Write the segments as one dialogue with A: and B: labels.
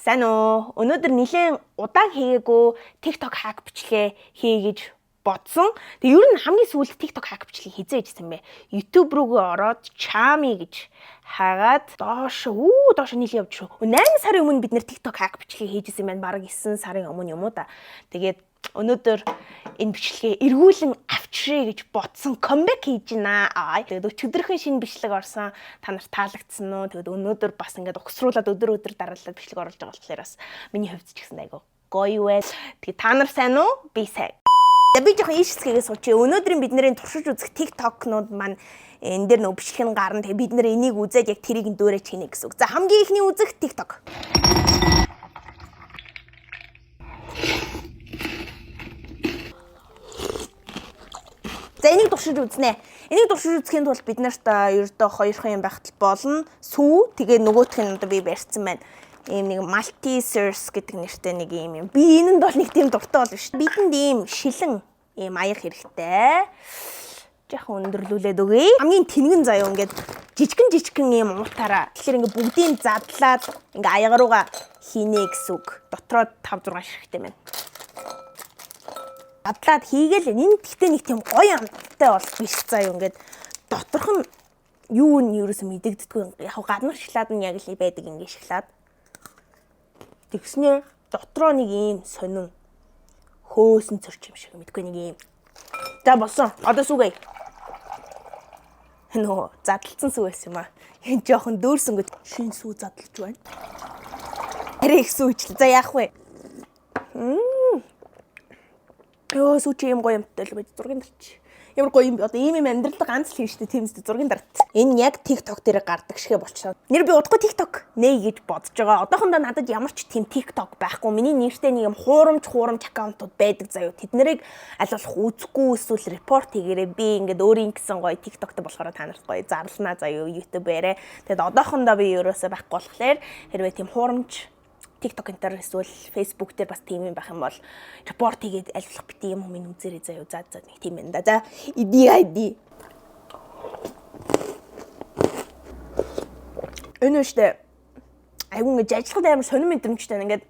A: Сайн уу? Өнөөдөр нэлээд удаан хийгээгүй TikTok hack бичлэгээ хий гэж бодсон. Тэгээ ер нь хамгийн сүүлд TikTok hack бичлэгийг хизээ хийжсэн бэ. YouTube руугаа ороод Chami гэж хагаад доош нийлээ явж шүү. 8 сарын өмнө бид нэр TikTok hack бичлэгийг хийжсэн байна. Бараг 9 сарын өмнө юм уу да. Тэгээд өнөөдөр энэ бичлэгээ эргүүлэн авчирээ гэж бодсон comeback хийж байна. Тэгээд өчигдөрхөн шинэ бичлэг орсон. Та нарт таалагдсан уу? Тэгээд өнөөдөр бас ингээд угсруулад өдөр дараалал бичлэг оруулж байгаа болохоор бас миний хувьд ч гэсэн айгу гоё байл. Тэгээд та нар сайн уу? Би сайн. Би жоохон ийш хэсгээс суучих. Өнөөдрийн бидний туршиж үзэх TikTok-нууд маань энэ дээр нөө бичлэг нь гарна. Тэгээд бид нэр энийг үзээд яг тэрийг дөөрэж хийнэ гэсэн үг. За хамгийн ихний үзэх TikTok. За энийг туршиж үзнэ. Энийг туршиж үзэхийн тулд бид нарт ердөө хоёрхан юм байх болно. Сүү тэгээ нөгөөх нь одоо би барьсан байна. Ийм нэг multi-source гэдэг нэртэй нэг юм. Би энэнд бол нэг тийм дуртай бол биш. Бидэнд ийм шилэн ийм аяг хэрэгтэй. Жаахан өндөрлүүлээд өгье. Хамгийн тэнгэн заяа ингээд жижигэн ийм уутаараа. Тэгэхээр ингээд бүгдийг задлаад ингээд аяга руугаа хийнэ гэсэн үг. Дотроо 5-6 ширхтэй байна. Адлаад хийгээл энэ гэхдээ нэг тийм гоё амттай бол биш заяа ингээд доторх нь юу нь ерөөсөө мэдэгддэггүй яг гаднах шоколад нь яг л байдаг ингээд шоколад тэгснээр дотроо нэг ийм сонин хөөсөн цорч юм шиг мэдгүй нэг ийм за болсон одоо сүгэй нөө задлцсан сүү байсан юм аа энэ жоохон дөөрсөнгөд шин сүү задлж байна арай их сүүчлээ за яах вэ Ёо сүүч юм гоё юмтай л байж зургийн дарч. Ямар гоё юм бэ? Одоо ийм амьдралд ганц л хийв штэ тийм үстэй зургийн дарт. Энэ яг TikTok дээр гардаг шигэ болчихсон. Нэр би удахгүй TikTok нэ гэж бодож байгаа. Одоохондоо надад ямар ч тийм TikTok байхгүй. Миний нэртэй нэг юм хуурамч аккаунтууд байдаг заяа. Тэд нарыг аль болох үзэхгүй эсвэл репорт хийгээрэй. Би ингээд өөрийн гэсэн гоё TikTok-тэй болохоор та нарт гоё зарлнаа заяа YouTube-ээрээ. Тэгэд одоохондоо би ерөөсөө байхгүй болохоор хэрвээ тийм хуурамч TikTok энтер эсвэл Facebook дээр бас тийм юм байх юм бол репорт хийгээд альвах бити юм минь үзээрэй заяа. За нэг тийм байна да. За иди. Энэ үстэй айгуу ингэж ажиллахад амар сонир мэдрэмжтэй ингээд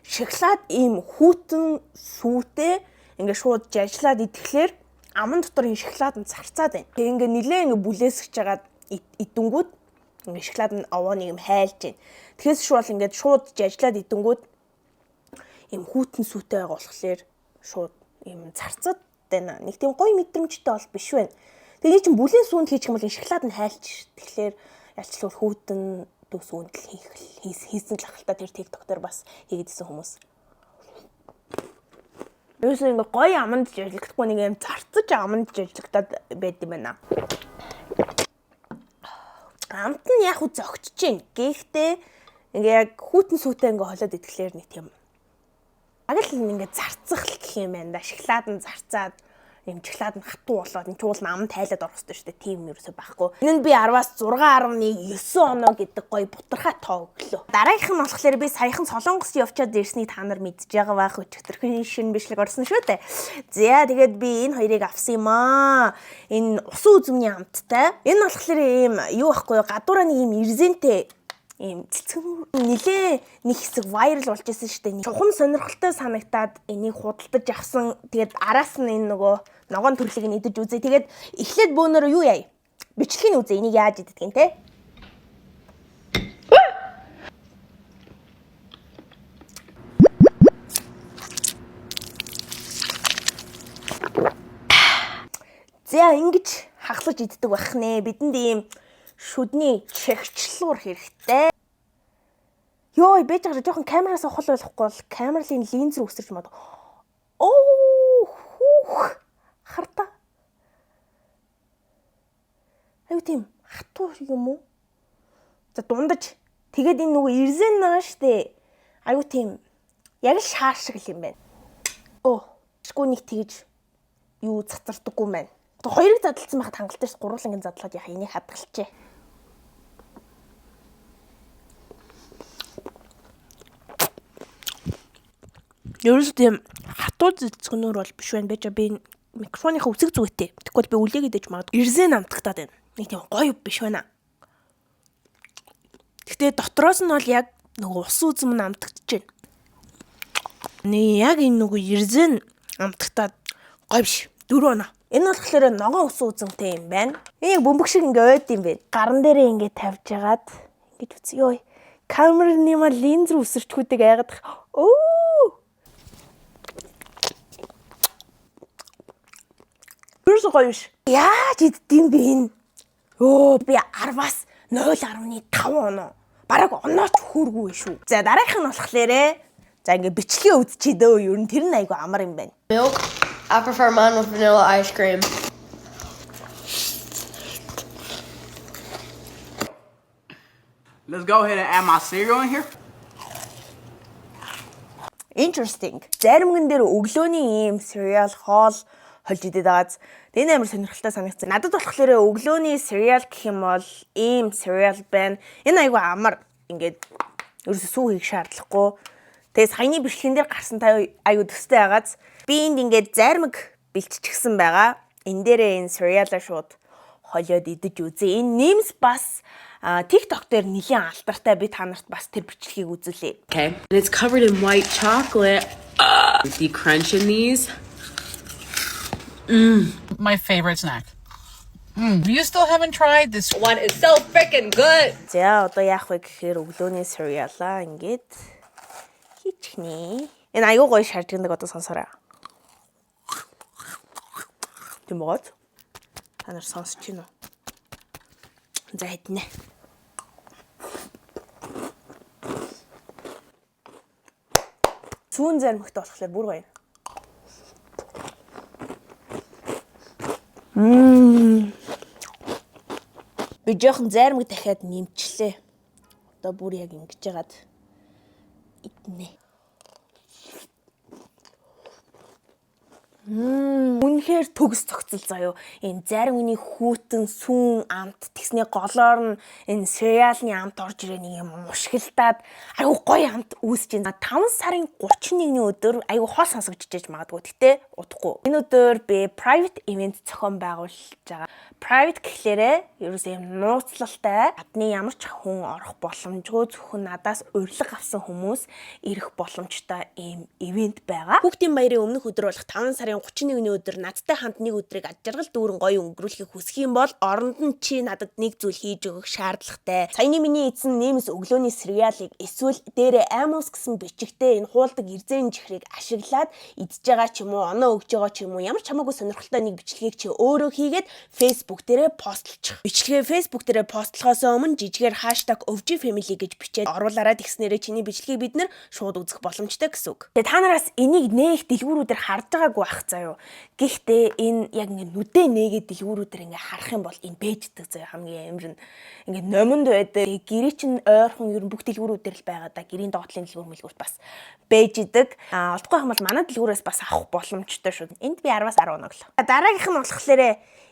A: шоколад ийм хүүтэн сүүтэй ингээд шууд жажлаад идэхлээр аман дотор энэ шоколад нь зарцаад байна. Тэгээ ингээд нилээ ингээд бүлээсгэж жагаад идэнгүүд ингээд шоколад нь овооныг юм хайлж байна. Тэгэхээс шууд ингээд шууд жажлаад идэнгүүд юм хүүтэн сүтэй байгаа болохоор шууд юм зарцаад байна. Нэг тийм гоё мэдрэмжтэй бол биш байна. Тэгээ чинь бүлийн сүүнд хийчих юм бол шоколад нь хайлж тэгэхээр ялчлал хүүтэн сүүнд л хийсэн л ахalta тэр TikTok дээр бас хийгээдсэн хүмүүс. Юусэн ингээд гоё аманд жажлагдахгүй нэг юм зарцаж аманд жажлагдаад байд юм байна. Амт нь яг зөгчж чинь. Гэхдээ ингээ яг хүүтэн сүүтэй ингээ холоод идэхлээр нэг тийм агал ингээ зарцах л гэх юм байна да. Шоколад нь зарцаад юм шоколад нь хатуу болоод энэ чуул намд тайлаад орох хэрэгтэй шүү дээ. Тийм юм ерөөсөй байхгүй. Энэ нь би 10-аас 6.9 оноо гэдэг гоё бутархай тоо өглөө. Дараагийнх нь болохоор би саяхан Солонгос явчаад ирснийг та нар мэдж байгаа байх өчигдөрхөн шинэ бичлэг орсон шүү дээ. За тэгээд би энэ хоёрыг авсан юм аа. Энэ усан үзмний амттай. Энэ болохоор ийм юу байхгүй гадуураа нэг ийм ирзэнтэй ийм цэцгэн нилээ нэг хэсэг вайрал болж исэн шүү дээ. Чухам сонирхолтой санагтаад энийг худалдаж авсан. Тэгээд араас нь энэ нөгөө ногоон төрлийг нь идэж үзье. Тэгээд эхлээд бөөнөрөө юу яа? Бичлэгийг үзье. Энийг яаж иддэг юм те? За ингэж хаглаж иддэг байх нэ. Бидэнд ийм шүдний чагчлуур хэрэгтэй. Йоо, бэж гараа жоохон камераас ухал болохгүй бол камерын линз рүү өсөрч мод. Харта. Аюу тийм хатуу юм уу? За дундаж тэгээд энэ нөгөө ирзэн байгаа штэ. Аюу тийм яг л шаар шиг юм байна. Шгүй нэг тэгж юу цацардаггүй маань. Хоёрыг задлсан байхад хангалттай ш гурван ингэ задлаад яхаа энийг хадгалчээ. Ерөөс тийм хатуу цэцгнөр бол биш байна. Би микрофоныхаа үсэг зүгээтэй. Тэгвэл би үлээгээд ээж магадгүй. Ирзэн амтгатаад байна. Нэг тийм гоё биш байна. Гэхдээ дотроос нь бол яг нөгөө ус үзэм нь амтагдаж байна. Яг энэ нөгөө эрзэн амтагтаад гоё биш. 4 оноо. Энэ болохоор ногоон ус үзэмтэй юм байна. Энэ яг бөмбөг шиг ингээд ойд юм байна. Гаран дээрээ ингээд тавьж ягаад ингэж үз. Йой. Камерны мал линз рүү өсөрчгүүдийг айгаад. Оо. Бүрс гоё биш. Яаж иддэм бэ энэ? Өө би 10-аас 0.5 оноо. Бараг онооч хөөргүй шүү. За дараагийнх нь болохоор за ингээд бичлэгээ үзчихээ дөө. Ер нь тэр нь айгу амар юм байна.
B: Milk. I prefer mine with vanilla ice cream.
C: Let's go ahead and add my cereal in here.
A: Interesting. Заримгэн дээр өглөөний ийм cereal хоол холж идээд байгааз энэ амар сонирхолтой санагдсан. Надад болохоор өглөөний cereal гэх юм бол ийм cereal байна. Энэ айгу амар ингээд ерөөсөө сүү хийх шаардлагагүй. Тэгээ саяны бичлэгэн дээр гарсан аюу төстэй байгааз би энд ингээд зармиг бэлтчихсэн байгаа. Энэ дээрээ энэ cereal-а шууд холиод идэж үзье. Энэ нэмс бас TikTok дээр нэлийн алдартай би та нарт бас тэр бичлэгийг үзүүлээ.
D: Okay. And it's covered in white chocolate. The crunch in these.
E: My favorite snack. You still haven't tried this
D: One is so freaking good.
A: За одоо яах вэ гэхээр өглөөний cereal-а ингээд хийчихнэ. Энэ аюу гоё шаржигдаг одоо сонсоорой. Тэг могод. Та нар сонсож байна уу? За хэднэ. Сүүн зармигтай болохоор бүр гоё. Би жоохон зармиг дахиад нэмчлээ. Одоо бүр яг ингэж яагаад иднэ. Үнэхээр төгс цогцол заяо. Энэ заримны хүүтэн сүүн амт тэгснээ голоор нь энэ cereal-ны амт орж ирээ нэг юм мушгилтаад аюу гоё амт үүсэж байна. 5 сарын 31-ний өдөр аюу хол сонсогдчихэж магадгүй. Гэтэ удахгүй. Энэ өдөр би private event зохион байгуулж байгаа. Private гэхлээрээ ерөөсөө юм нууцлалтай гадны ямар ч хүн орох боломжгүй зөвхөн надаас урилга авсан хүмүүс ирэх боломжтой ийм event байгаа. Хүүхдийн баярын өмнөх өдөр болох 5 сарын 31-ний өдөр надтай хамт нэг өдрийг ад жаргал дүүрэн гоё өнгөрүүлэхийг хүсэх юм бол оронд нь чи надад нэг зүйл хийж өгөх шаардлагатай. Саяны миний эзэн нэмс өглөөний cereal-ыг эсвэл дээрээ Amos гэсэн бичигтэй энэ хуулдаг эрзэн жихрийг ашиглаад идж байгаа ч юм уу, оноо өгж байгаа ч юм уу, ямар ч хамаагүй сонирхолтой нэг бичлэгийг чи өөрөө хийгээд Facebook дээрээ постлчих. Бичлэгээ Facebook дээрээ постлохоос өмнө жижигээр #ovgfamily гэж бичээд оруулаарай. Тэгснээрээ чиний бичлэгийг бид нэр шууд үзэх боломжтой гэсэн үг. Тэгээ та нараас энийг нээх дэлгүүрүүдээр харж байгаагүй байх заяо. Гэхдээ энэ яг ингэ нүдэ нээгээд дэлгүүрүүдээр ингэ харах юм бол энэ бэждэг заяо хамгийн амар нь. Ингэ номонд байдаг. Гэрээ чинь ойрхон ер нь бүх дэлгүүрүүдээр л байгаа да. Гэрийн доотлын дэлгүүр мэлгүүрт бас бэждэг. Олдохгүй юм бол манай дэлгүүрээс бас авах боломжтой шүү. Энд би 10-аас 10 оноглоо. Дараагийнх нь болохоор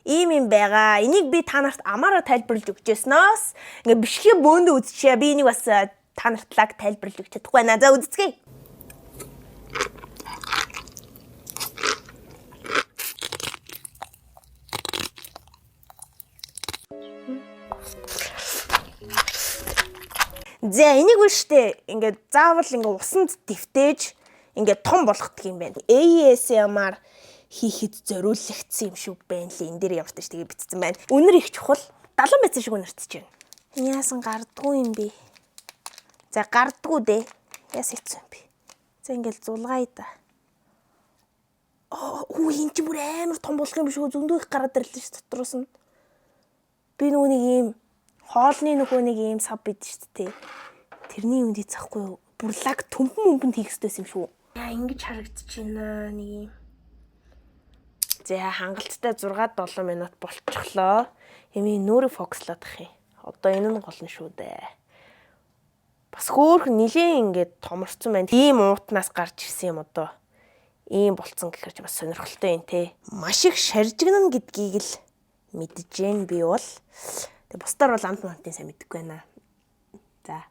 A: ийм юм байгаа. Энийг би та нарт амаараа тайлбарлаж өгчээснөөс ингээ бичлэгээ бөөндөө үзчихье. Би энийг бас та нарт лаг тайлбарлаж өгч чадахгүй байна. За үзцгээе. За энийг үл штэ ингээд заавал ингээд усанд дэвтээж ингээд том болгодог юм байна. ASMR хийхэд зориулагдсан юм шиг байна лээ. Энд дээр ямар ч тийм бичсэн байна. Үнэр их чухал. 70 байцаа шиг үнэртэж байна. Яасан гардггүй юм бэ? За гардггүй дээ. Яас хэцүү юм бэ? За ингээд зулгаая да. Оо энэ ч бүр амар том болох юм шүү. Зөндөө их гараад ирлээ ш дотроос нь. Би нөгөө нэг юм хоолны нөгөө нэг юм сав бид шүү дээ. Тэрний юмд хийхгүй юу? Бүр лаг төмпөн хийх хэрэгтэй юм шүү. Яа ингэж харагдчих байна нэг юм. За хангалттай 6-7 минут болчихлоо. Эми нүүрээ фокуслаад ах юм. Одоо энэ нь гол нь шүү дээ. Бас хөөхөн нилийн ингээд томорцсон байна. Ийм уутнаас гарч ирсэн юм одоо. Ийм болцсон гэхэр ч бас сонирхолтой юм те. Маш их шаржигнана гэдгийг л мэдэж гэн би бол. Тэг бусдаар бол амт мантын сайн мэдэхгүй байна. За.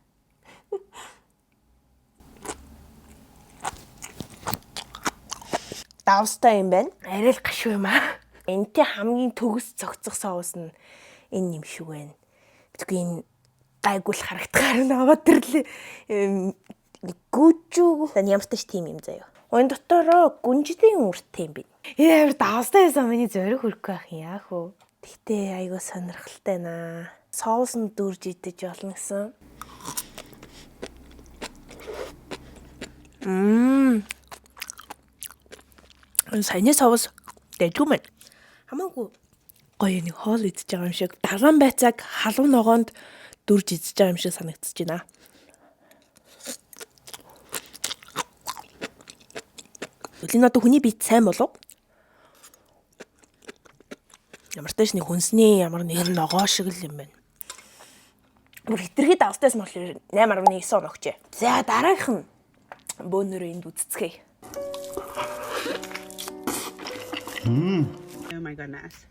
A: Давстай юм байна. Арай л гашуу юм аа. Энтэй хамгийн төгс цогцох соус нь энэ юм шиг байна. Тэгвэл энэ гайгуул харагдахаар наваад ирлээ. Гүжүү. Тань ямар ч тийм юм заяа. Уян дотороо гүнжлийн үртэй юм би. Ямар давстай байсан миний зориг хөрөхгүй байх юм яах вэ? Тэгтээ айгуу сонирхолтой наа. Соус нь дүрж идэж болно гэсэн. Саяны соус дэжгүй мэн. Хамаагүй гоё нэг хоол идэж байгаа юм шиг. Далайн байцааг халуун ногоонд дүрж идэж байгаа юм шиг санагдаж байна. Үлийн одоо хүний биед сайн болов? Ямар ч тааш нэг хүнсний ямар нэгэн ногоо шиг л юм байна. Бүр хитрхи давстайс мал 8.9 оногчээ. За дараагийнх нь бөөнөрөө энд үццгээе.
D: Oh my goodness.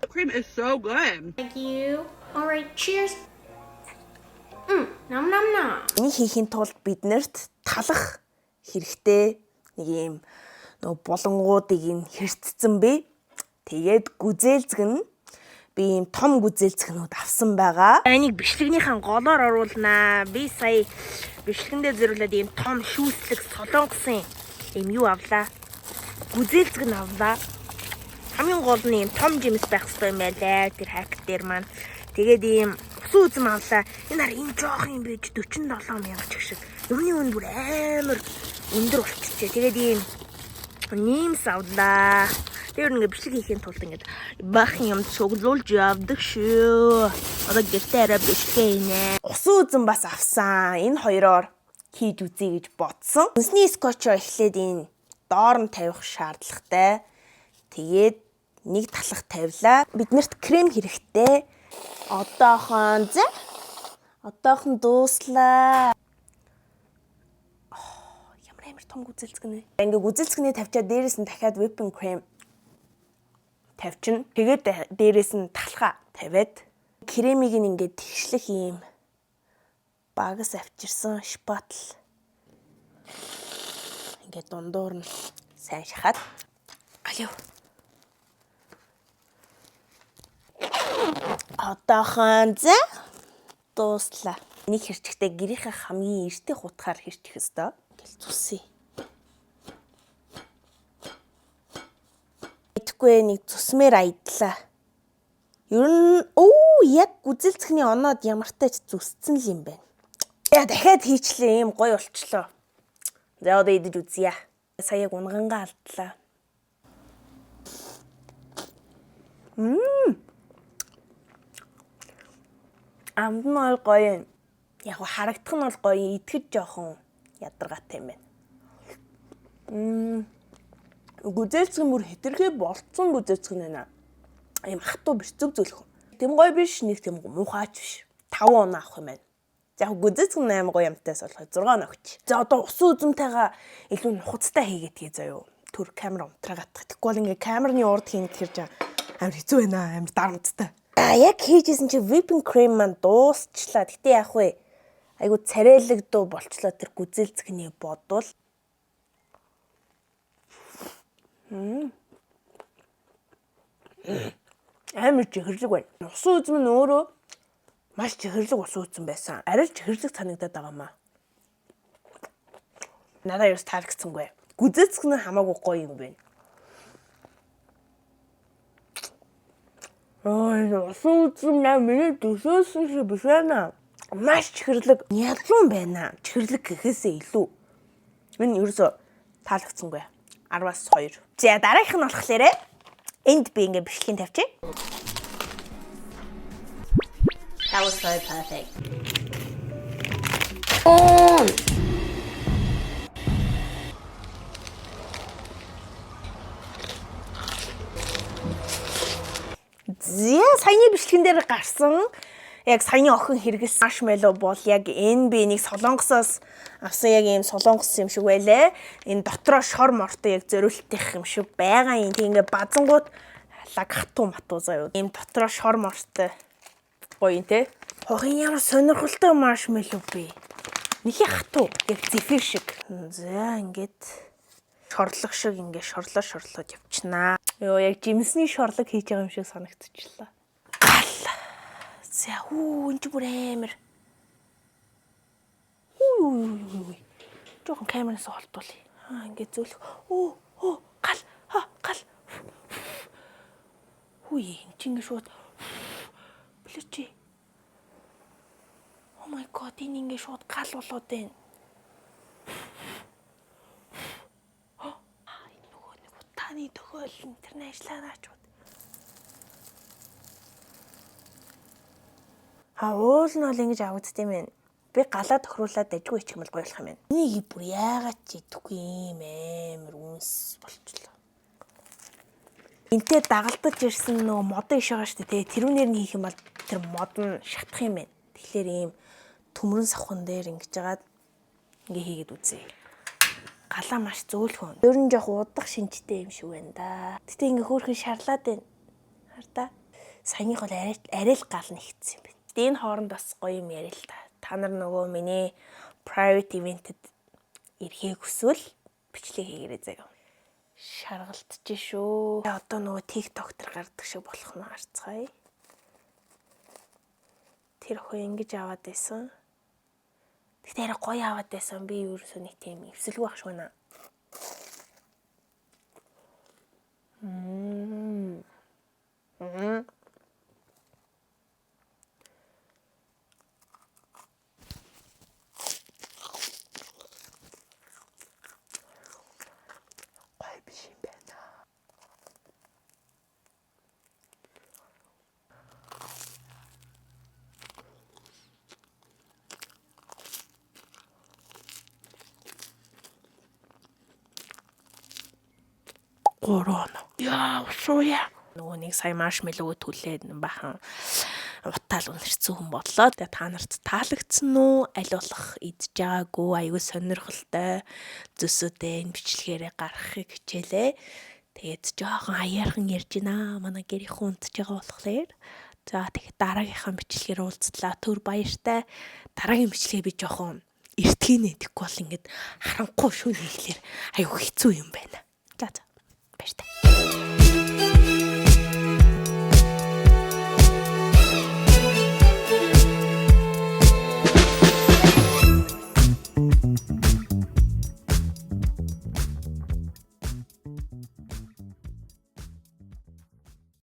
D: The cream is so good.
F: Thank you. All right, cheers. Nom nom nom.
A: Энийг хийхин тулд биднэрт талах хэрэгтэй нэг юм нөгөө булангуудыг ин хэрцсэн бэ. Тэгээд гүзээлзэг нь би юм том гүзээлзгнүүд авсан байгаа. Энийг бичлэгнийхэн голоор оруулнаа. Би сая бичлэгэндээ зөрлөөд юм том шүүслэг солонгосын юм юу авлаа. Гүзээлзэг нь авлаа. Хамгийн гол нь юм том жимс байх хэрэгтэй юм байлаа. Тэр хак дээр маань. Тэгээд ийм усан үзэм авлаа. Энэ нар энэ жоох юм байж 47 мянга ч шиг. Юмны үн бүр амар өндөр болчихжээ. Тэгээд ийм ниймс авлаа. Тэр ингээ бичлэг хийхин тулд ингээд баахан юм цуглуулж явдаг шүү. Одоо гэртээ арай бичлэгээ хийнэ. Усан үзэм бас авсан. Энэ хоёроор хийж үзье гэж бодсон. Үнсний скотчоо эхлээд энэ доор нь тавих шаардлагатай. Тэгээд нэг талах тавилаа. Биднэрт крем хэрэгтэй. Одоохон дууслаа. Ямар том гүзэлцэг нэ. Ингээ гүзэлцэгний тавьчаад дээрээс нь дахиад whipping cream тавьчихна. Тэгээд дээрээс нь талхаа тавиад кремийг ингээ тэгшлэх юм багас авчирсан шпатл. Ингээ дундуур нь сайн шахаад. Алив. Одоохон дууслаа. Нэг хэрчгтээ гэрийнхээ хамгийн эртний хутгаар хэрчих ёстой. Гэл зүсээ. Итгэхгүй нэг зүсмээр аядлаа. Ер нь яг гүзэлцэхний оноод ямартай ч зүсцэн л юм байна. Яа дахиад хийчлээ юм гоё болчлоо. За одоо идэж үзье. Саяг унгангаа алдлаа. Амд нь бол гоё. Яг харагдах нь бол гоё, идэхэд жоохон ядаргаатай юм байна. Гүзэлцэг мөр хэтэрхий болцсон гүзэлцэг нэ. Ийм хатуу биш зөв зөвлөх. Тэм гоё биш, нэг тэм муухайч биш. 5 оноо авах юм байна. За яг гүзэлцэг 8 гоё юмтайс болохоор 6 оноо өгч. За одоо усан үзэмтэйгээ илүү нухацтай хийгээдгээ заяо. Төр камер унтраагаадах. Тэгэхгүй бол ингээ камерны урд хийн гэхэр амар хэцүү байна, амар дарамттай. Яг хийжсэн чи whipping cream маань дуусчлаа. Гэтэ яах вэ? Айгу царайлагдуу болчлоо тэр гүзэлцэгний бодвол. Амар чихэрлэг байна. Усан үзэм нь өөрөө маш чихэрлэг усан үзэм байсан. Арай чихэрлэг санагдаад байгаа маа. Надаа ерөөс таалагдсангүй. Гүзэлцэг нь хамаагүй гоё юм байна. Усан үзэм миний төсөөсөн шиг биш байна. Маш чихэрлэг ялуун байна. Чихэрлэг гэхээсээ илүү. Энэ ерөөсөө таалагдсангүй. 10-аас 2. За дараагийнх нь болохоор энд би ингээ бичлэгийн тавьчих.
F: That was so perfect.
A: Зя саяны бичлэгэн дээр гарсан яг саяны охин хэрэгэлсэн маршмеллоу бол яг энэ би нэг солонгосоос авсан яг ийм солонгос юм шиг байлаа. Энэ дотроо шор мортой яг зориултих юм шиг байгаа юм. Тэг ингээ базангууд лаг хатуу матуу заяа. Ийм дотроо шор мортой гоё те. Хохин ямар сонирхолтой маршмеллоу бэ. Нэхий хатуу яг зэфир шиг. За ингээд шорлог шиг ингээ шорлоод явчихнаа. Йоо яг жимсний шорлог хийж байгаа юм шиг санагдчихлаа. Гал. За энэ ч бүр амар. Үу. Жохон камераас олдуулъя. Ингээд зөөлөх. Гал. Эн чинь ингээд шууд. Плечи. Oh my god, энэ ингээд шууд гал болоод байна. Энэ нөгөө нэг утааны тохиол интернэшнл аачууд. Уул нь бол ингэж авагдд юм байна. Би галаа тохируулаад дажгүй ичгмэл гоёлох юм байна. Энийг бүр яагаад ч идэхгүй юм амар үнс болчихлоо. Энтэй дагалдаж ирсэн нөгөө модон иш байгаа шүү дээ. Тэрүүнээр нь хийх юм бол тэр мод нь шатах юм байна. Тэгэхээр ийм төмрөн савхан дээр ингэж жагаад ингээ хийгээд үзье. Галаа маш зөөлхөн. Ер нь жоох удах шинжтэй юм шиг байна да. Гэтэ ингээ хөөрхөн шарлаад байна. Хардаа. Саяных бол арай л гал нэгтсэн юм байна. Энэ хооронд бас гоё юм яриа л та. Та нар нөгөө миний private event-д ирэхийг хүсвэл бичлэг хийгээрэй заяа. Шаргалтж шүү. Одоо нөгөө TikTok дээр гардаг шиг болох нь харцгаая. Тэр охин ингэж аваад байсан. Тэгтээ арай гоё аваад байсан. Би ерөөсөө нэг тийм эвсэлгүй ах шиг байна. Корона. Яа, усууя. Нөгөө нэг сая маршмеллоуг түлээд бахан утаал үнэрсэн хүн боллоо. Тэгээ та нарт таалагдсан уу? Аль болох идж байгаагүй, аюу сонирхолтой зүсүүдээ энэ бичлэгээрээ гаргахыг хичээлээ. Тэгээд жоохон аяархан ярьж байна. Манай гэрийнхэн унтж байгаа болохоор. За тэгээд дараагийнхаа бичлэгээр уулзлаа. Түр баяртай. Дараагийн бичлэгээ би жоохон эртгийнэ гэхгүй бол ингээд харанхуй шүүн хийхлээр аюу хэцүү юм байна. За баяртай.